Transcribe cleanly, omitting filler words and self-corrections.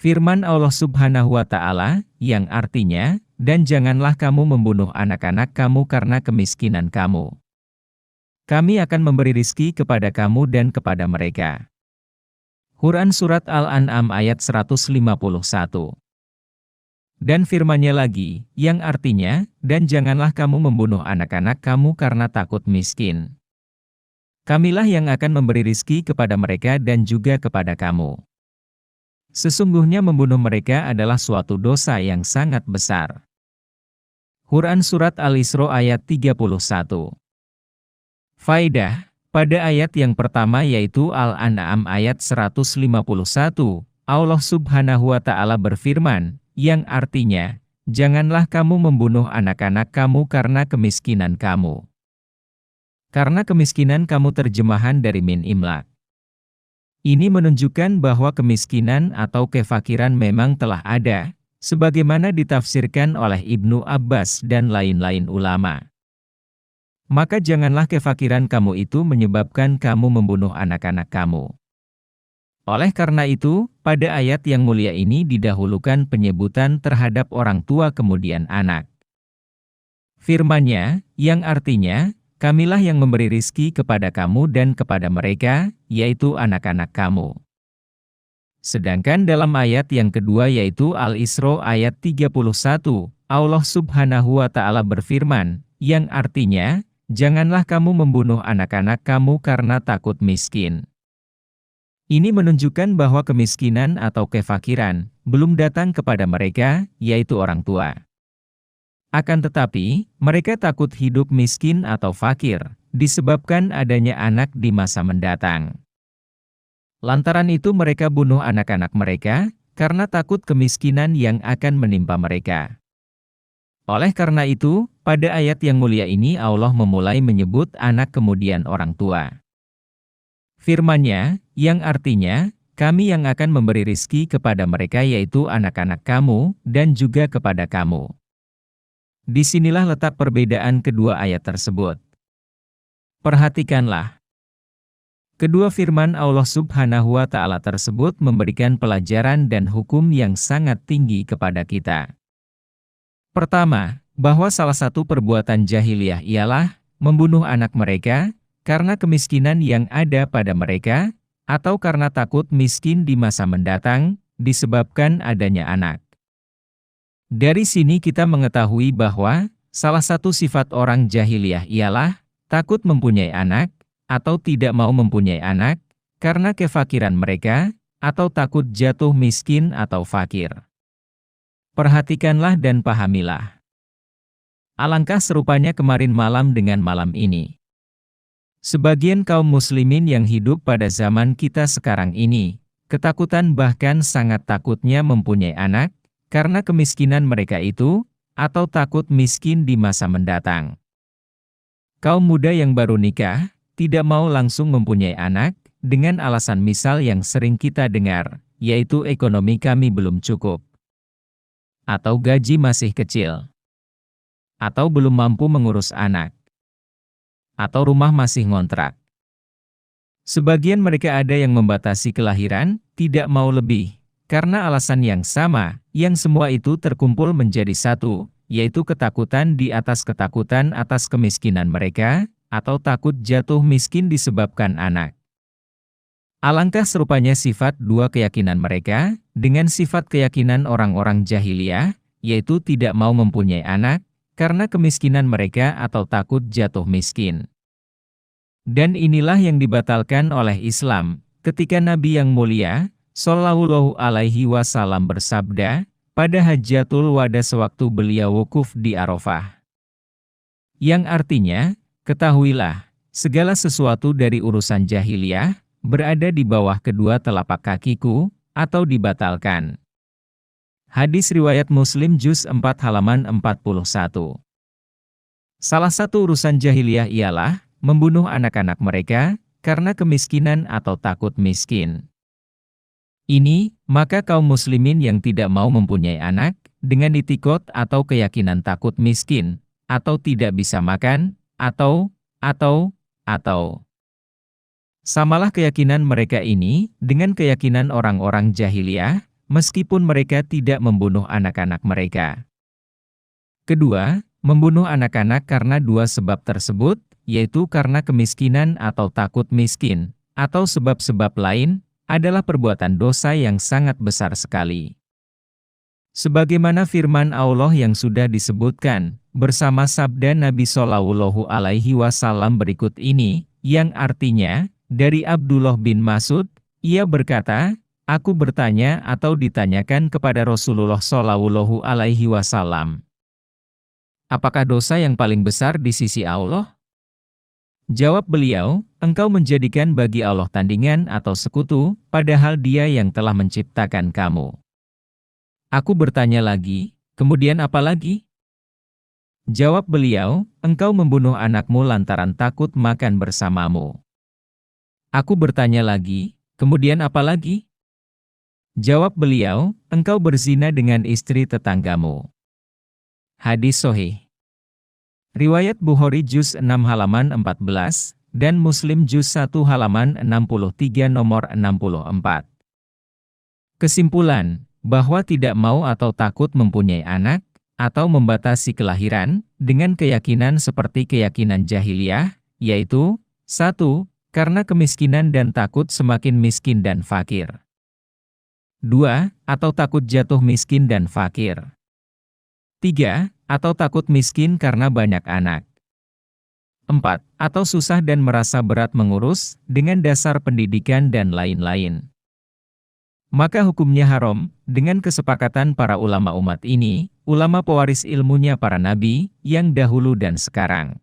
Firman Allah Subhanahu wa Ta'ala, yang artinya, "Dan janganlah kamu membunuh anak-anak kamu karena kemiskinan kamu. Kami akan memberi rizki kepada kamu dan kepada mereka." Quran Surat Al-An'am ayat 151. Dan firman-Nya lagi, yang artinya, "Dan janganlah kamu membunuh anak-anak kamu karena takut miskin. Kamilah yang akan memberi rizki kepada mereka dan juga kepada kamu. Sesungguhnya membunuh mereka adalah suatu dosa yang sangat besar." Quran Surat Al-Isra ayat 31. Faedah, pada ayat yang pertama yaitu Al-An'am ayat 151, Allah Subhanahu wa Ta'ala berfirman, yang artinya, "Janganlah kamu membunuh anak-anak kamu karena kemiskinan kamu." Karena kemiskinan kamu terjemahan dari min imlak. Ini menunjukkan bahwa kemiskinan atau kefakiran memang telah ada, sebagaimana ditafsirkan oleh Ibnu Abbas dan lain-lain ulama. Maka janganlah kefakiran kamu itu menyebabkan kamu membunuh anak-anak kamu. Oleh karena itu, pada ayat yang mulia ini didahulukan penyebutan terhadap orang tua kemudian anak. Firman-Nya, yang artinya, "Kamilah yang memberi rizki kepada kamu dan kepada mereka, yaitu anak-anak kamu." Sedangkan dalam ayat yang kedua yaitu Al-Isra ayat 31, Allah Subhanahu wa Ta'ala berfirman, yang artinya, "Janganlah kamu membunuh anak-anak kamu karena takut miskin." Ini menunjukkan bahwa kemiskinan atau kefakiran belum datang kepada mereka, yaitu orang tua. Akan tetapi, mereka takut hidup miskin atau fakir, disebabkan adanya anak di masa mendatang. Lantaran itu mereka bunuh anak-anak mereka, karena takut kemiskinan yang akan menimpa mereka. Oleh karena itu, pada ayat yang mulia ini Allah memulai menyebut anak kemudian orang tua. Firman-Nya, yang artinya, "Kami yang akan memberi rizki kepada mereka yaitu anak-anak kamu, dan juga kepada kamu." Disinilah letak perbedaan kedua ayat tersebut. Perhatikanlah. Kedua firman Allah Subhanahu wa Ta'ala tersebut memberikan pelajaran dan hukum yang sangat tinggi kepada kita. Pertama, bahwa salah satu perbuatan jahiliyah ialah membunuh anak mereka karena kemiskinan yang ada pada mereka, atau karena takut miskin di masa mendatang, disebabkan adanya anak. Dari sini kita mengetahui bahwa salah satu sifat orang jahiliyah ialah takut mempunyai anak, atau tidak mau mempunyai anak, karena kefakiran mereka, atau takut jatuh miskin atau fakir. Perhatikanlah dan pahamilah. Alangkah serupanya kemarin malam dengan malam ini. Sebagian kaum muslimin yang hidup pada zaman kita sekarang ini, ketakutan bahkan sangat takutnya mempunyai anak, karena kemiskinan mereka itu, atau takut miskin di masa mendatang. Kaum muda yang baru nikah, tidak mau langsung mempunyai anak, dengan alasan misal yang sering kita dengar, yaitu ekonomi kami belum cukup. Atau gaji masih kecil. Atau belum mampu mengurus anak. Atau rumah masih ngontrak. Sebagian mereka ada yang membatasi kelahiran, tidak mau lebih. Karena alasan yang sama, yang semua itu terkumpul menjadi satu, yaitu ketakutan di atas ketakutan atas kemiskinan mereka, atau takut jatuh miskin disebabkan anak. Alangkah serupanya sifat dua keyakinan mereka, dengan sifat keyakinan orang-orang jahiliyah, yaitu tidak mau mempunyai anak, karena kemiskinan mereka atau takut jatuh miskin. Dan inilah yang dibatalkan oleh Islam, ketika Nabi yang mulia, Shallallahu alaihi wasallam bersabda, pada Hajjatul Wada sewaktu beliau wukuf di Arafah. Yang artinya, ketahuilah, segala sesuatu dari urusan jahiliyah, berada di bawah kedua telapak kakiku, atau dibatalkan. Hadis riwayat Muslim juz 4 halaman 41. Salah satu urusan jahiliyah ialah, membunuh anak-anak mereka, karena kemiskinan atau takut miskin. Ini, maka kaum muslimin yang tidak mau mempunyai anak, dengan itikot atau keyakinan takut miskin, atau tidak bisa makan, atau. Samalah keyakinan mereka ini, dengan keyakinan orang-orang jahiliyah, meskipun mereka tidak membunuh anak-anak mereka. Kedua, membunuh anak-anak karena dua sebab tersebut, yaitu karena kemiskinan atau takut miskin, atau sebab-sebab lain, adalah perbuatan dosa yang sangat besar sekali. Sebagaimana firman Allah yang sudah disebutkan, bersama sabda Nabi Shallallahu Alaihi Wasallam berikut ini, yang artinya, dari Abdullah bin Mas'ud, ia berkata, aku bertanya atau ditanyakan kepada Rasulullah Shallallahu Alaihi Wasallam, apakah dosa yang paling besar di sisi Allah? Jawab beliau, engkau menjadikan bagi Allah tandingan atau sekutu, padahal Dia yang telah menciptakan kamu. Aku bertanya lagi, kemudian apa lagi? Jawab beliau, engkau membunuh anakmu lantaran takut makan bersamamu. Aku bertanya lagi, kemudian apa lagi? Jawab beliau, engkau berzina dengan istri tetanggamu. Hadis Sahih. Riwayat Bukhari juz 6 halaman 14, dan Muslim juz 1 halaman 63 nomor 64. Kesimpulan, bahwa tidak mau atau takut mempunyai anak, atau membatasi kelahiran, dengan keyakinan seperti keyakinan jahiliyah, yaitu, 1. Karena kemiskinan dan takut semakin miskin dan fakir. 2. Atau takut jatuh miskin dan fakir. 3. Atau takut miskin karena banyak anak. 4. Atau susah dan merasa berat mengurus, dengan dasar pendidikan dan lain-lain. Maka hukumnya haram, dengan kesepakatan para ulama umat ini, ulama pewaris ilmunya para nabi, yang dahulu dan sekarang.